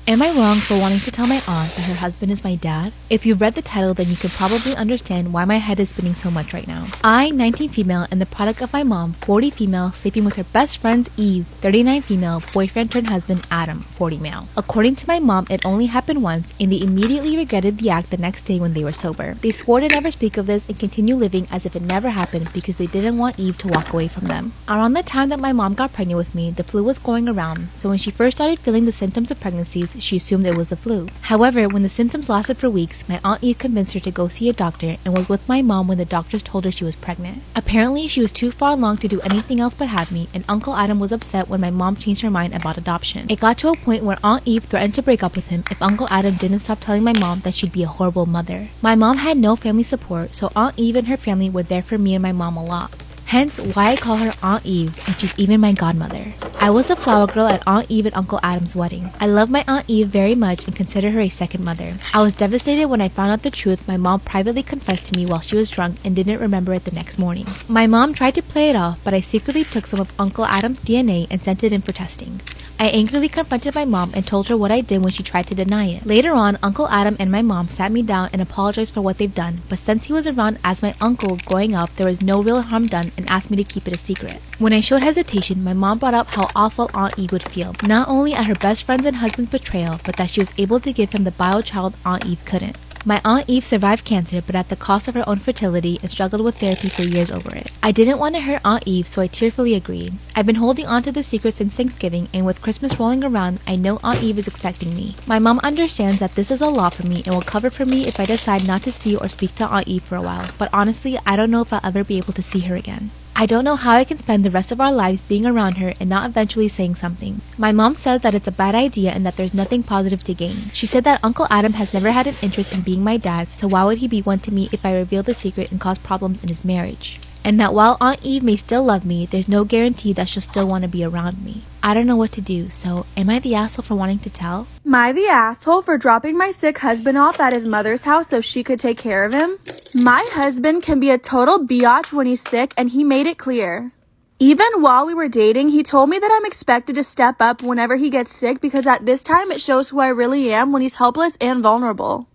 Am I wrong for wanting to tell my aunt that her husband is my dad? If you've read the title, then you could probably understand why my head is spinning so much right now. I, 19 female, and the product of my mom, 40 female, sleeping with her best friend's Eve, 39 female, boyfriend turned husband Adam, 40 male. According to my mom, it only happened once, and they immediately regretted the act the next day when they were sober. They swore to never speak of this and continue living as if it never happened because they didn't want Eve to walk away from them. Around the time that my mom got pregnant with me, the flu was going around, so when she first started feeling the symptoms of pregnancies, she assumed it was the flu. However, when the symptoms lasted for weeks, my Aunt Eve convinced her to go see a doctor and was with my mom when the doctors told her she was pregnant. Apparently, she was too far along to do anything else but have me, and Uncle Adam was upset when my mom changed her mind about adoption. It got to a point where Aunt Eve threatened to break up with him if Uncle Adam didn't stop telling my mom that she'd be a horrible mother. My mom had no family support, so Aunt Eve and her family were there for me and my mom a lot. Hence why I call her Aunt Eve, and she's even my godmother. I was a flower girl at Aunt Eve and Uncle Adam's wedding. I love my Aunt Eve very much and consider her a second mother. I was devastated when I found out the truth my mom privately confessed to me while she was drunk and didn't remember it the next morning. My mom tried to play it off, but I secretly took some of Uncle Adam's DNA and sent it in for testing. I angrily confronted my mom and told her what I did when she tried to deny it. Later on, Uncle Adam and my mom sat me down and apologized for what they've done, but since he was around as my uncle growing up, there was no real harm done and asked me to keep it a secret. When I showed hesitation, my mom brought up how awful Aunt Eve would feel, not only at her best friend's and husband's betrayal, but that she was able to give him the bio child Aunt Eve couldn't. My Aunt Eve survived cancer, but at the cost of her own fertility and struggled with therapy for years over it. I didn't want to hurt Aunt Eve, so I tearfully agreed. I've been holding on to the secret since Thanksgiving, and with Christmas rolling around, I know Aunt Eve is expecting me. My mom understands that this is a lot for me and will cover for me if I decide not to see or speak to Aunt Eve for a while, but honestly, I don't know if I'll ever be able to see her again. I don't know how I can spend the rest of our lives being around her and not eventually saying something. My mom said that it's a bad idea and that there's nothing positive to gain. She said that Uncle Adam has never had an interest in being my dad, so why would he be one to me if I reveal the secret and cause problems in his marriage? And that while Aunt Eve may still love me, there's no guarantee that she'll still want to be around me. I don't know what to do, so am I the asshole for wanting to tell? Am I the asshole for dropping my sick husband off at his mother's house so she could take care of him? My husband can be a total biatch when he's sick, and he made it clear. Even while we were dating, he told me that I'm expected to step up whenever he gets sick because at this time it shows who I really am when he's helpless and vulnerable.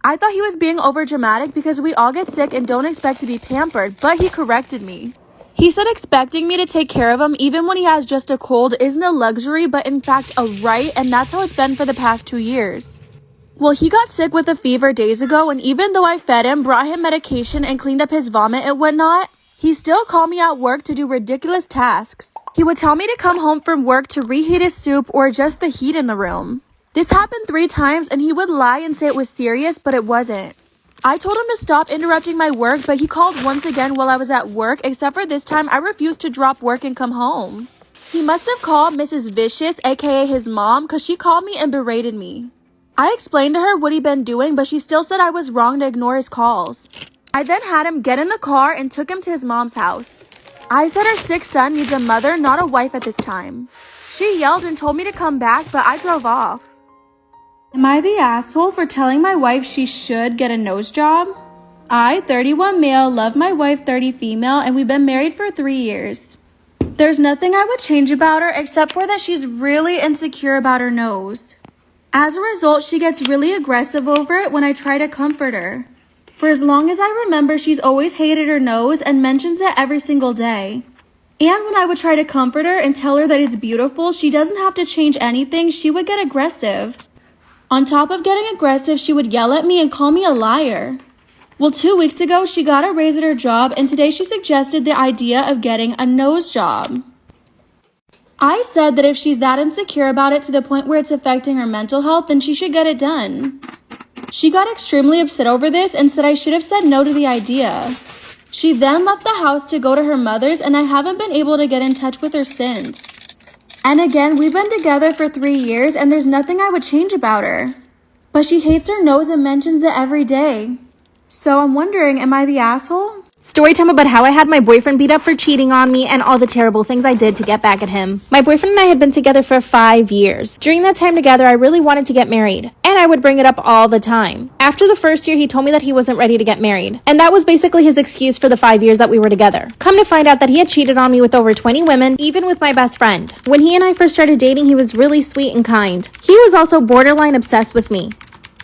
I thought he was being overdramatic because we all get sick and don't expect to be pampered, but he corrected me. He said expecting me to take care of him even when he has just a cold isn't a luxury, but in fact a right, and that's how it's been for the past 2 years. Well, he got sick with a fever days ago, and even though I fed him, brought him medication, and cleaned up his vomit and whatnot, he still called me at work to do ridiculous tasks. He would tell me to come home from work to reheat his soup or adjust the heat in the room. This happened 3 times, and he would lie and say it was serious, but it wasn't. I told him to stop interrupting my work, but he called once again while I was at work, except for this time I refused to drop work and come home. He must have called Mrs. Vicious, aka his mom, because she called me and berated me. I explained to her what he'd been doing, but she still said I was wrong to ignore his calls. I then had him get in the car and took him to his mom's house. I said her sick son needs a mother, not a wife at this time. She yelled and told me to come back, but I drove off. Am I the asshole for telling my wife she should get a nose job? I, 31 male, love my wife 30 female, and we've been married for 3 years. There's nothing I would change about her except for that she's really insecure about her nose. As a result, she gets really aggressive over it when I try to comfort her. For as long as I remember, she's always hated her nose and mentions it every single day. And when I would try to comfort her and tell her that it's beautiful, she doesn't have to change anything, she would get aggressive. On top of getting aggressive, she would yell at me and call me a liar. Well, 2 weeks ago, she got a raise at her job, and today she suggested the idea of getting a nose job. I said that if she's that insecure about it to the point where it's affecting her mental health, then she should get it done. She got extremely upset over this and said I should have said no to the idea. She then left the house to go to her mother's, and I haven't been able to get in touch with her since. And again, we've been together for 3 years, and there's nothing I would change about her. But she hates her nose and mentions it every day. So I'm wondering, am I the asshole? Storytime about how I had my boyfriend beat up for cheating on me and all the terrible things I did to get back at him. My boyfriend and I had been together for 5 years. During that time together, I really wanted to get married, and I would bring it up all the time. After the first year, he told me that he wasn't ready to get married, and that was basically his excuse for the 5 years that we were together. Come to find out that he had cheated on me with over 20 women, even with my best friend. When he and I first started dating, he was really sweet and kind. He was also borderline obsessed with me.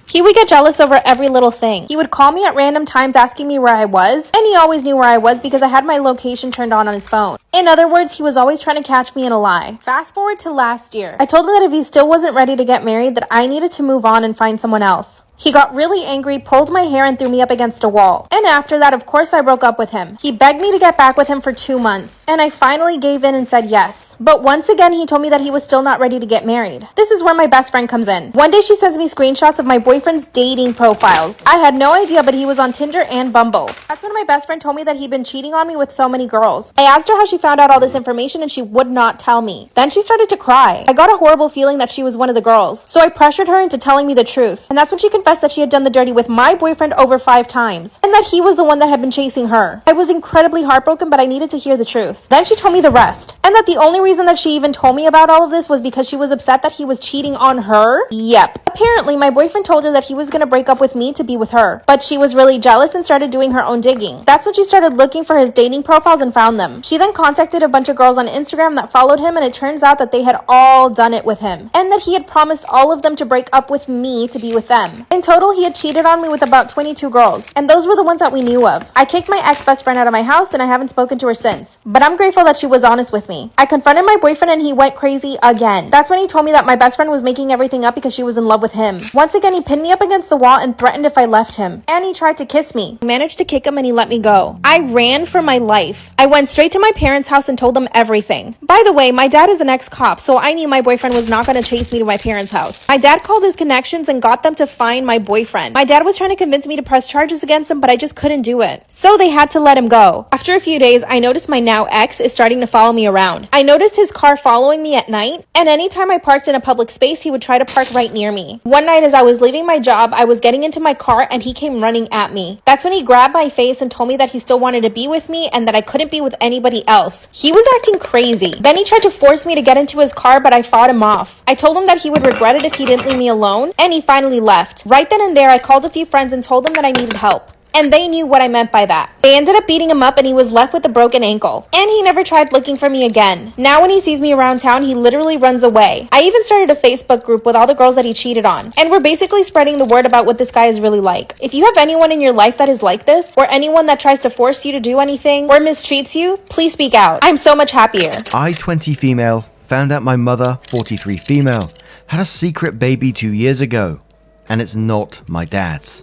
He would get jealous over every little thing. He would call me at random times asking me where I was, and he always knew where I was because I had my location turned on his phone. In other words, he was always trying to catch me in a lie. Fast forward to last year. I told him that if he still wasn't ready to get married, that I needed to move on and find someone else. He got really angry, pulled my hair, and threw me up against a wall. And after that, of course, I broke up with him. He begged me to get back with him for 2 months, and I finally gave in and said yes. But once again, he told me that he was still not ready to get married. This is where my best friend comes in. One day, she sends me screenshots of my boyfriend's dating profiles. I had no idea, but he was on Tinder and Bumble. That's when my best friend told me that he'd been cheating on me with so many girls. I asked her how she found out all this information, and she would not tell me. Then she started to cry. I got a horrible feeling that she was one of the girls, so I pressured her into telling me the truth. And that's when she confessed that she had done the dirty with my boyfriend over 5 times, and that he was the one that had been chasing her. I was incredibly heartbroken, but I needed to hear the truth. Then she told me the rest, and that the only reason that she even told me about all of this was because she was upset that he was cheating on her. Yep. Apparently, my boyfriend told her that he was gonna break up with me to be with her, but she was really jealous and started doing her own digging. That's when she started looking for his dating profiles and found them. She then contacted a bunch of girls on Instagram that followed him, and it turns out that they had all done it with him, and that he had promised all of them to break up with me to be with them. In total, he had cheated on me with about 22 girls, and those were the ones that we knew of. I kicked my ex-best friend out of my house, and I haven't spoken to her since, but I'm grateful that she was honest with me. I confronted my boyfriend, and he went crazy again. That's when he told me that my best friend was making everything up because she was in love with him. Once again, he pinned me up against the wall and threatened if I left him, and he tried to kiss me. I managed to kick him, and he let me go. I ran for my life. I went straight to my parents' house and told them everything. By the way, my dad is an ex-cop, so I knew my boyfriend was not going to chase me to my parents' house. My dad called his connections and got them to find my boyfriend. My dad was trying to convince me to press charges against him, but I just couldn't do it. So they had to let him go. After a few days, I noticed my now ex is starting to follow me around. I noticed his car following me at night, and anytime I parked in a public space, he would try to park right near me. One night as I was leaving my job, I was getting into my car and he came running at me. That's when he grabbed my face and told me that he still wanted to be with me and that I couldn't be with anybody else. He was acting crazy. Then he tried to force me to get into his car, but I fought him off. I told him that he would regret it if he didn't leave me alone, and he finally left. Right then and there, I called a few friends and told them that I needed help. And they knew what I meant by that. They ended up beating him up, and he was left with a broken ankle. And he never tried looking for me again. Now when he sees me around town, he literally runs away. I even started a Facebook group with all the girls that he cheated on. And we're basically spreading the word about what this guy is really like. If you have anyone in your life that is like this, or anyone that tries to force you to do anything, or mistreats you, please speak out. I'm so much happier. I, 20 female, found out my mother, 43 female, had a secret baby 2 years ago. And it's not my dad's.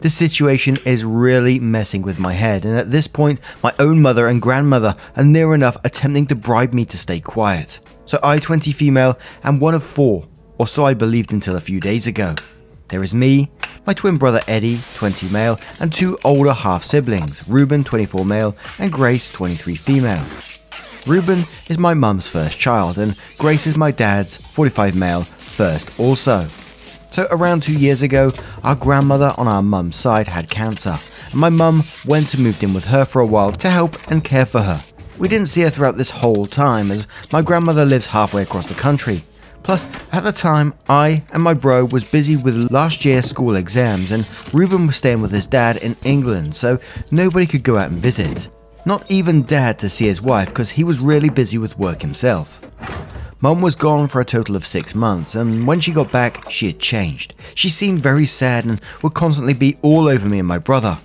This situation is really messing with my head, and at this point, my own mother and grandmother are near enough attempting to bribe me to stay quiet. So I, 20 female, am one of 4, or so I believed until a few days ago. There is me, my twin brother Eddie, 20 male, and 2 older half-siblings, Ruben, 24 male, and Grace, 23 female. Ruben is my mum's first child, and Grace is my dad's, 45 male, first also. So around 2 years ago, our grandmother on our mum's side had cancer, and my mum went and moved in with her for a while to help and care for her. We didn't see her throughout this whole time, as my grandmother lives halfway across the country. Plus, at the time, I and my bro was busy with last year's school exams, and Ruben was staying with his dad in England, so nobody could go out and visit. Not even dad to see his wife, because he was really busy with work himself. Mum was gone for a total of 6 months, and when she got back, she had changed. She seemed very sad and would constantly be all over me and my brother.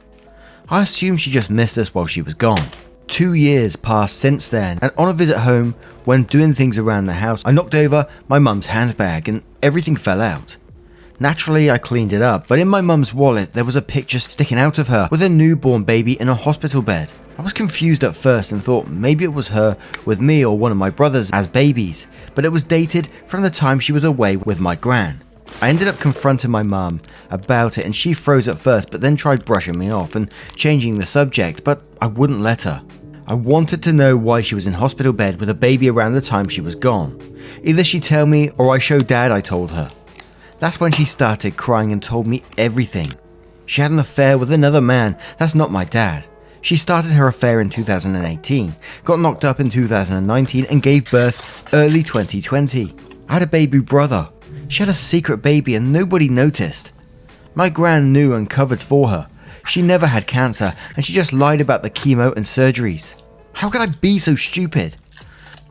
I assumed she just missed us while she was gone. 2 years passed since then, and on a visit home, when doing things around the house, I knocked over my mum's handbag and everything fell out. Naturally, I cleaned it up, but in my mum's wallet, there was a picture sticking out of her with a newborn baby in a hospital bed. I was confused at first and thought maybe it was her with me or one of my brothers as babies, but it was dated from the time she was away with my gran. I ended up confronting my mum about it, and she froze at first but then tried brushing me off and changing the subject, but I wouldn't let her. I wanted to know why she was in hospital bed with a baby around the time she was gone. Either she'd tell me or I showed dad I told her. That's when she started crying and told me everything. She had an affair with another man. That's not my dad. She started her affair in 2018, got knocked up in 2019, and gave birth early 2020. I had a baby brother. She had a secret baby and nobody noticed. My gran knew and covered for her. She never had cancer and she just lied about the chemo and surgeries. How could I be so stupid?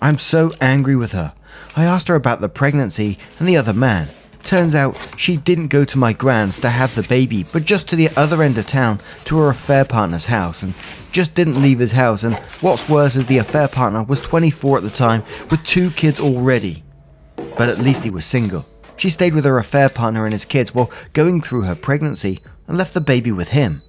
I'm so angry with her. I asked her about the pregnancy and the other man. Turns out she didn't go to my gran's to have the baby, but just to the other end of town to her affair partner's house, and just didn't leave his house. And what's worse is the affair partner was 24 at the time with 2 kids already. But at least he was single. She stayed with her affair partner and his kids while going through her pregnancy and left the baby with him.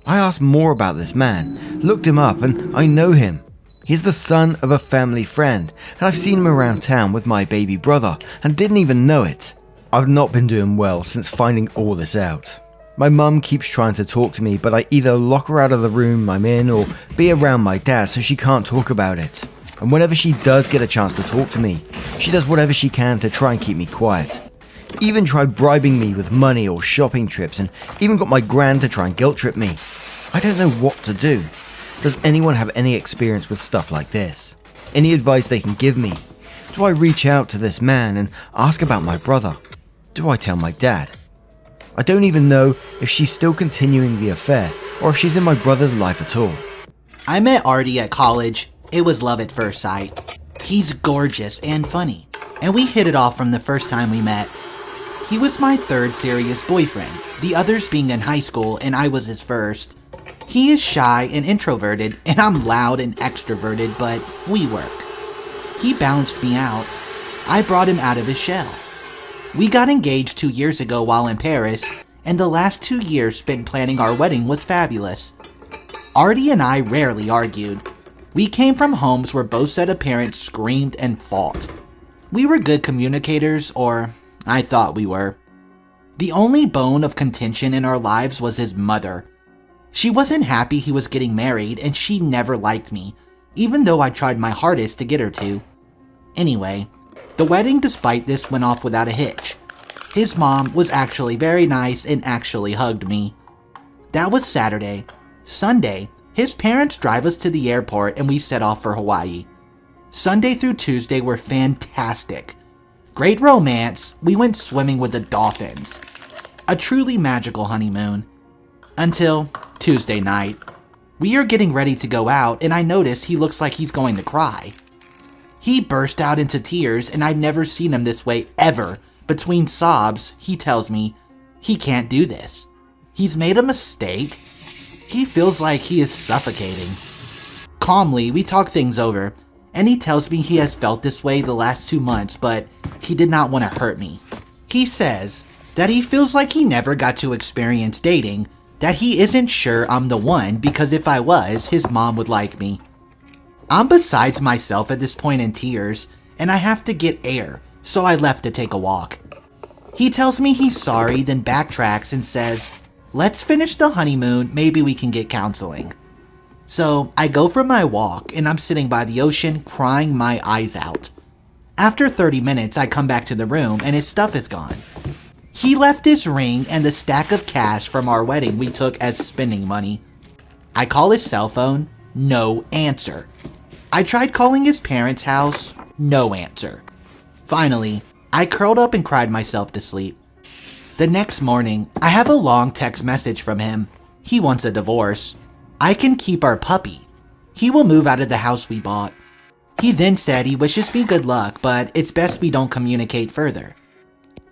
I asked more about this man, looked him up, and I know him. He's the son of a family friend, and I've seen him around town with my baby brother and didn't even know it. I've not been doing well since finding all this out. My mum keeps trying to talk to me, but I either lock her out of the room I'm in or be around my dad so she can't talk about it. And whenever she does get a chance to talk to me, she does whatever she can to try and keep me quiet. Even tried bribing me with money or shopping trips, and even got my gran to try and guilt trip me. I don't know what to do. Does anyone have any experience with stuff like this? Any advice they can give me? Do I reach out to this man and ask about my brother? Do I tell my dad? I don't even know if she's still continuing the affair or if she's in my brother's life at all. I met Artie at college. It was love at first sight. He's gorgeous and funny, and we hit it off from the first time we met. He was my 3rd serious boyfriend, the others being in high school and I was his first. He is shy and introverted, and I'm loud and extroverted, but we work. He balanced me out. I brought him out of his shell. We got engaged 2 years ago while in Paris, and the last 2 years spent planning our wedding was fabulous. Artie and I rarely argued. We came from homes where both set of parents screamed and fought. We were good communicators, or I thought we were. The only bone of contention in our lives was his mother. She wasn't happy he was getting married, and she never liked me, even though I tried my hardest to get her to. Anyway, the wedding despite this went off without a hitch. His mom was actually very nice and actually hugged me. That was Saturday. Sunday, his parents drive us to the airport and we set off for Hawaii. Sunday through Tuesday were fantastic. Great romance, we went swimming with the dolphins. A truly magical honeymoon. Until Tuesday night. We are getting ready to go out and I notice he looks like he's going to cry. He burst out into tears and I've never seen him this way ever. Between sobs, he tells me he can't do this. He's made a mistake. He feels like he is suffocating. Calmly, we talk things over, and he tells me he has felt this way the last 2 months, but he did not want to hurt me. He says that he feels like he never got to experience dating, that he isn't sure I'm the one because if I was, his mom would like me. I'm besides myself at this point in tears, and I have to get air, so I left to take a walk. He tells me he's sorry, then backtracks and says, let's finish the honeymoon, maybe we can get counseling. So I go for my walk, and I'm sitting by the ocean crying my eyes out. After 30 minutes, I come back to the room, and his stuff is gone. He left his ring and the stack of cash from our wedding we took as spending money. I call his cell phone, no answer. I tried calling his parents' house, no answer. Finally, I curled up and cried myself to sleep. The next morning, I have a long text message from him. He wants a divorce. I can keep our puppy. He will move out of the house we bought. He then said he wishes me good luck, but it's best we don't communicate further.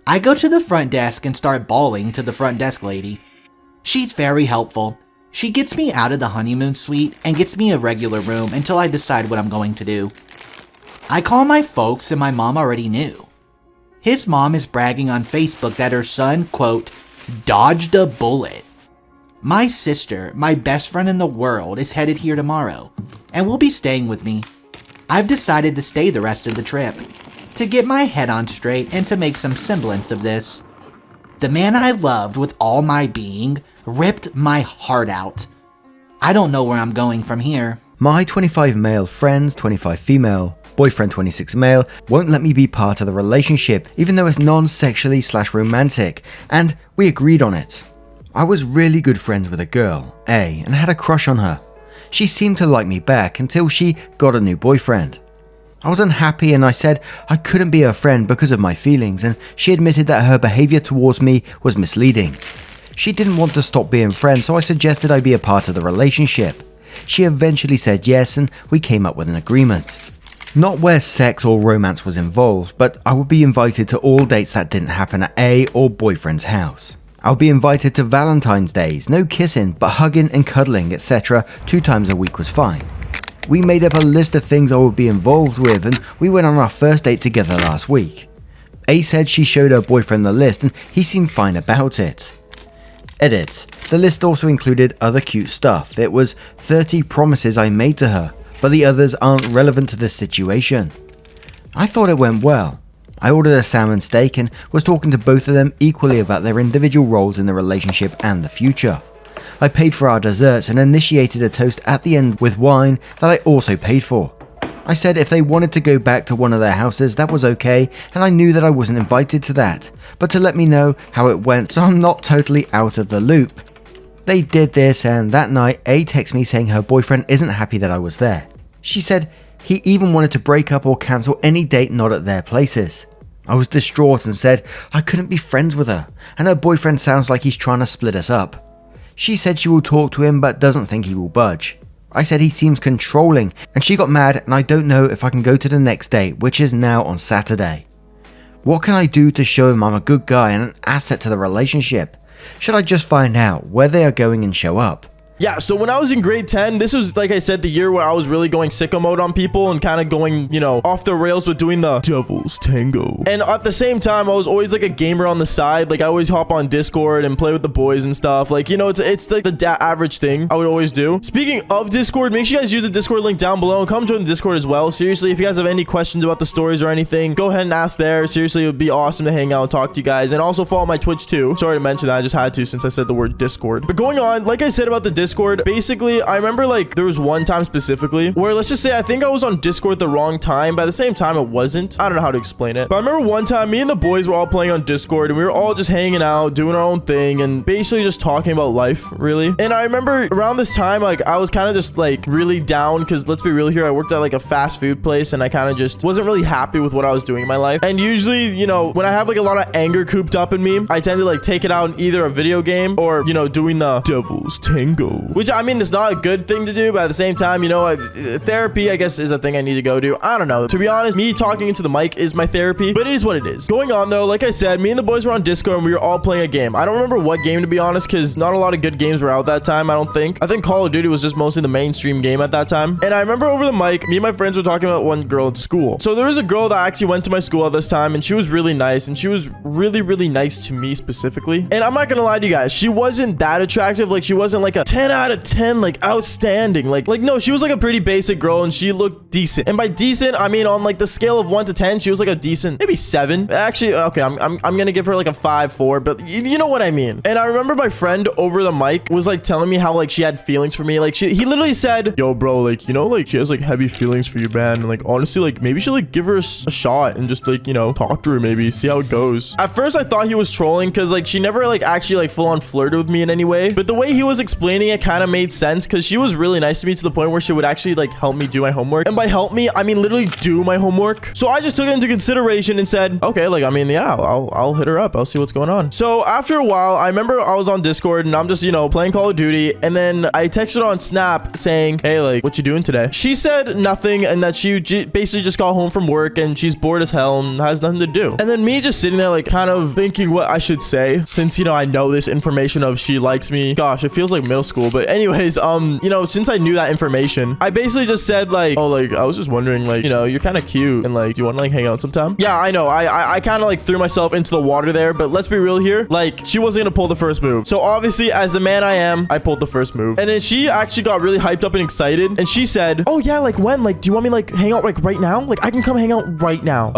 I go to the front desk and start bawling to the front desk lady. She's very helpful. She gets me out of the honeymoon suite and gets me a regular room until I decide what I'm going to do. I call my folks and my mom already knew. His mom is bragging on Facebook that her son, quote, dodged a bullet. My sister, my best friend in the world, is headed here tomorrow and will be staying with me. I've decided to stay the rest of the trip, to get my head on straight and to make some semblance of this. The man I loved with all my being ripped my heart out. I don't know where I'm going from here. My 25 male friends, 25 female, boyfriend 26 male, won't let me be part of the relationship even though it's non-sexually/romantic, and we agreed on it. I was really good friends with a girl, A, and had a crush on her. She seemed to like me back until she got a new boyfriend. I was unhappy and I said I couldn't be her friend because of my feelings, and she admitted that her behavior towards me was misleading. She didn't want to stop being friends, so I suggested I be a part of the relationship. She eventually said yes, and we came up with an agreement. Not where sex or romance was involved, but I would be invited to all dates that didn't happen at A or boyfriend's house. I would be invited to Valentine's days, no kissing, but hugging and cuddling, etc. 2 times a week was fine. We made up a list of things I would be involved with, and we went on our first date together last week. A said she showed her boyfriend the list and he seemed fine about it. Edit. The list also included other cute stuff. It was 30 promises I made to her, but the others aren't relevant to this situation. I thought it went well. I ordered a salmon steak and was talking to both of them equally about their individual roles in the relationship and the future. I paid for our desserts and initiated a toast at the end with wine that I also paid for. I said if they wanted to go back to one of their houses, that was okay, and I knew that I wasn't invited to that, but to let me know how it went so I'm not totally out of the loop. They did this, and that night A texted me saying her boyfriend isn't happy that I was there. She said he even wanted to break up or cancel any date not at their places. I was distraught and said I couldn't be friends with her, and her boyfriend sounds like he's trying to split us up. She said she will talk to him but doesn't think he will budge. I said he seems controlling, and she got mad, and I don't know if I can go to the next date, which is now on Saturday. What can I do to show him I'm a good guy and an asset to the relationship? Should I just find out where they are going and show up? Yeah, so when I was in grade 10, this was, like I said, the year where I was really going sicko mode on people and kind of going, off the rails with doing the devil's tango. And at the same time, I was always like a gamer on the side. Like I always hop on Discord and play with the boys and stuff. Like, it's like the average thing I would always do. Speaking of Discord, make sure you guys use the Discord link down below and come join the Discord as well. Seriously, if you guys have any questions about the stories or anything, go ahead and ask there. Seriously, it would be awesome to hang out and talk to you guys. And also follow my Twitch too. Sorry to mention that, I just had to since I said the word Discord. But going on, like I said about the Discord, basically, I remember like there was one time specifically where, let's just say, I think I was on Discord the wrong time, but at the same time it wasn't. I don't know how to explain it, but I remember one time me and the boys were all playing on Discord and we were all just hanging out, doing our own thing, and basically just talking about life, really. And I remember around this time, like I was kind of just like really down because, let's be real here, I worked at like a fast food place and I kind of just wasn't really happy with what I was doing in my life. And usually, when I have like a lot of anger cooped up in me, I tend to like take it out in either a video game or, doing the devil's tango, which I mean, it's not a good thing to do, but at the same time, therapy, I guess, is a thing I need to go to. I don't know. To be honest, me talking into the mic is my therapy, but it is what it is. Going on, though, like I said, me and the boys were on Discord and we were all playing a game. I don't remember what game, to be honest, because not a lot of good games were out that time, I don't think. I think Call of Duty was just mostly the mainstream game at that time. And I remember over the mic, me and my friends were talking about one girl in school. So there was a girl that actually went to my school at this time, and she was really nice, and she was really, really nice to me specifically. And I'm not gonna lie to you guys, she wasn't that attractive. Like, she wasn't like a 10 out of 10, like outstanding. Like no, she was like a pretty basic girl and she looked decent. And by decent, I mean on like the scale of 1 to 10, she was like a decent, maybe 7. Actually, okay, I'm gonna give her like a 5-4, but you know what I mean. And I remember my friend over the mic was like telling me how like she had feelings for me. Like he literally said, yo bro, like like she has like heavy feelings for you, man, and like honestly, like maybe you should like give her a shot and just like talk to her, maybe see how it goes. At first I thought he was trolling because like she never like actually like full on flirted with me in any way, but the way he was explaining it kind of made sense because she was really nice to me to the point where she would actually like help me do my homework. And by help me, I mean literally do my homework. So I just took it into consideration and said, okay, like I mean, yeah, I'll hit her up. I'll see what's going on. So after a while, I remember I was on Discord and I'm just playing Call of Duty, and then I texted her on Snap saying, hey, like what you doing today? She said nothing, and that she basically just got home from work and she's bored as hell and has nothing to do. And then me just sitting there like kind of thinking what I should say, since I know this information of she likes me. Gosh, it feels like middle school. But anyways, since I knew that information, I basically just said like, oh, like I was just wondering, like you're kind of cute and like do you want to like hang out sometime? Yeah, I know, I kind of like threw myself into the water there, but let's be real here, like she wasn't gonna pull the first move. So obviously, as the man I am, I pulled the first move. And then she actually got really hyped up and excited, and she said, oh yeah, like when, like do you want me like hang out like right now? Like I can come hang out right now.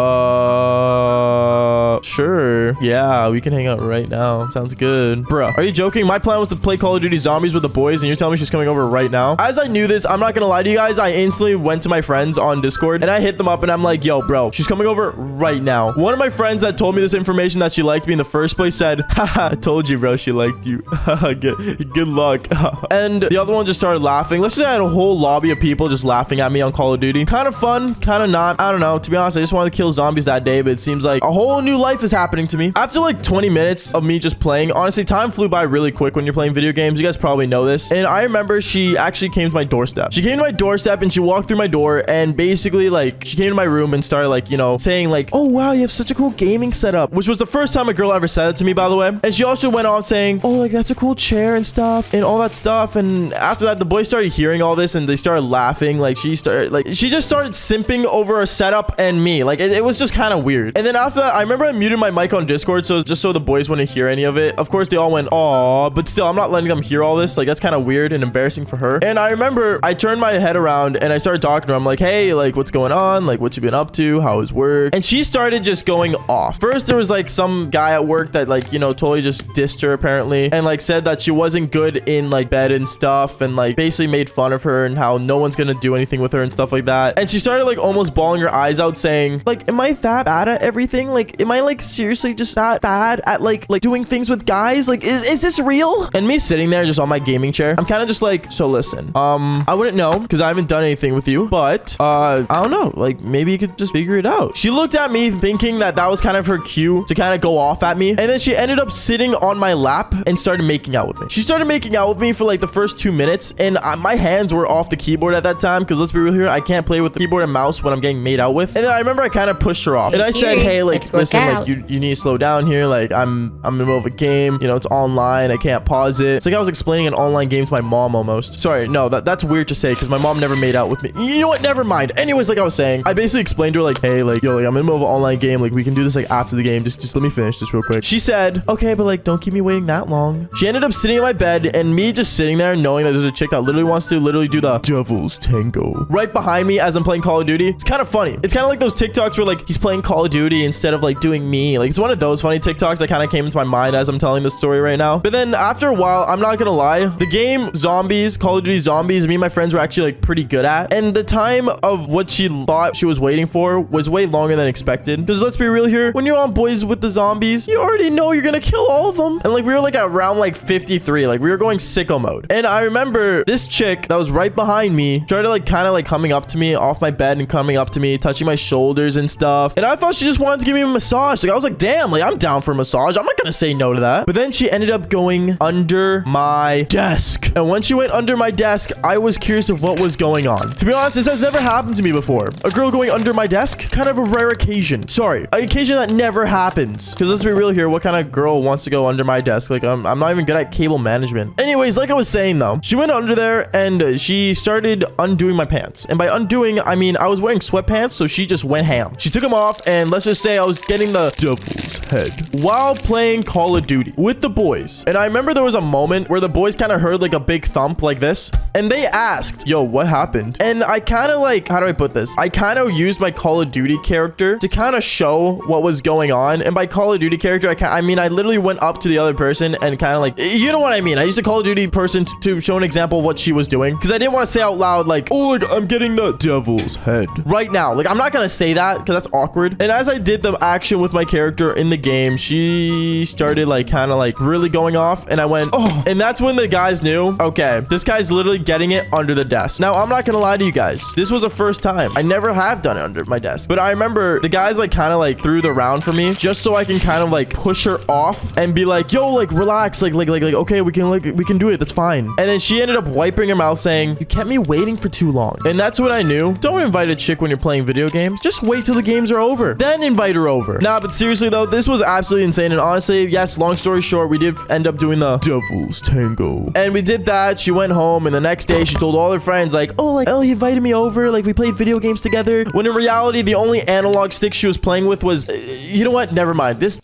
Sure, yeah, we can hang out right now. Sounds good. Bruh, are you joking? My plan was to play Call of Duty Zombies with the boys, and you're telling me she's coming over right now? As I knew this, I'm not gonna lie to you guys, I instantly went to my friends on Discord and I hit them up and I'm like, yo, bro, she's coming over right now. One of my friends that told me this information that she liked me in the first place said, haha, I told you, bro, she liked you. Good luck. And the other one just started laughing. Let's just say I had a whole lobby of people just laughing at me on Call of Duty. Kind of fun, kind of not. I don't know. To be honest, I just wanted to kill zombies that day, but it seems like a whole new life is happening to me. After like 20 minutes of me just playing, honestly, time flew by really quick when you're playing video games. You guys probably know this. And I remember she actually came to my doorstep. She came to my doorstep and she walked through my door and basically like she came to my room and started like, you know, saying like, oh wow, you have such a cool gaming setup, which was the first time a girl ever said it to me, by the way. And she also went on saying, oh, like that's a cool chair and stuff and all that stuff. And after that, the boys started hearing all this and they started laughing. Like she just started simping over a setup and me. Like it was just kind of weird. And then after that, I remember I muted my mic on Discord so just so the boys wouldn't hear any of it. Of course, they all went, aw, but still, I'm not letting them hear all this. Like that's kind of weird and embarrassing for her. And I remember I turned my head around and I started talking to her. I'm like, hey, like what's going on? Like what you been up to? How is work? And she started just going off. First, there was like some guy at work that like, you know, totally just dissed her apparently and like said that she wasn't good in like bed and stuff and like basically made fun of her and how no one's gonna do anything with her and stuff like that. And she started like almost bawling her eyes out saying like, am I that bad at everything? Like, am I like seriously just that bad at like doing things with guys? Like, is this real? And me sitting there just on my gaming chair, I'm kind of just like, so listen, I wouldn't know because I haven't done anything with you, but I don't know, like maybe you could just figure it out. She looked at me thinking that was kind of her cue to kind of go off at me, and then she ended up sitting on my lap and started making out with me. She started making out with me for like the first 2 minutes, and my hands were off the keyboard at that time because let's be real here, I can't play with the keyboard and mouse when I'm getting made out with. And then I remember I kind of pushed her off and I said, hey, like listen, like you need to slow down here, like I'm in the middle of a game, you know, it's online, I can't pause it. It's like I was explaining an online game to my mom almost. Sorry, no, that's weird to say because my mom never made out with me. You know what, never mind. Anyways, like I was saying, I basically explained to her like, hey, like yo, like I'm in the middle of an online game, like we can do this like after the game, just let me finish this real quick. She said, okay, but like don't keep me waiting that long. She ended up sitting in my bed and me just sitting there knowing that there's a chick that literally wants to literally do the devil's tango right behind me as I'm playing Call of Duty. It's kind of funny. It's kind of like those TikToks where like he's playing Call of Duty instead of like doing me. Like it's one of those funny TikToks that kind of came into my mind as I'm telling this story right now. But then after a while, I'm not gonna lie, the game Zombies, Call of Duty Zombies, me and my friends were actually like pretty good at, and the time of what she thought she was waiting for was way longer than expected. Because let's be real here, when you're on Boys with the Zombies, you already know you're gonna kill all of them. And like we were like at round like 53, like we were going sicko mode. And I remember this chick that was right behind me started like kind of like coming up to me off my bed and coming up to me, touching my shoulders and stuff. And I thought she just wanted to give me a massage. Like I was like, damn, like I'm down for a massage. I'm not gonna say no to that. But then she ended up going under my desk. And when she went under my desk, I was curious of what was going on. To be honest, this has never happened to me before. A girl going under my desk, kind of a rare occasion. Sorry, an occasion that never happens. Because let's be real here, what kind of girl wants to go under my desk? Like I'm not even good at cable management. Anyways, like I was saying though, she went under there and she started undoing my pants. And by undoing, I mean I was wearing sweatpants, so she just went ham. She took them off, and let's just say I was getting the devil's head while playing Call of Duty with the boys. And I remember there was a moment where the boys kind of heard like a big thump like this, and they asked, yo, what happened? And I kind of like, how do I put this? I kind of used my Call of Duty character to kind of show what was going on. And by Call of Duty character, I mean I literally went up to the other person and kind of like, you know what I mean? I used a Call of Duty person to show an example of what she was doing, because I didn't want to say out loud like, oh, like I'm getting the devil's head right now. Like I'm not gonna say that because that's awkward. And as I did the action with my character in the game, she started like kind of like really going off, and I went, oh. And that's when the guys knew, okay, this guy's literally getting it under the desk. Now I'm not gonna lie to you guys, this was the first time. I never have done it under my desk, but I remember the guys like kind of like threw the round for me just so I can kind of like push her off and be like, yo, like relax, like okay, we can do it, that's fine. And then she ended up wiping her mouth saying, you kept me waiting for too long. And that's what I knew. Don't invite a chick when you're playing video games. Just wait till the games are over, then invite her over. Nah, but seriously though, this was absolutely insane. And honestly, yes, long story short, we did end up doing the devil's tango, and we did that. She went home, and the next day she told all her friends like, oh, he invited me over, like we played video games together, when in reality the only analog stick she was playing with was you know what, never mind, this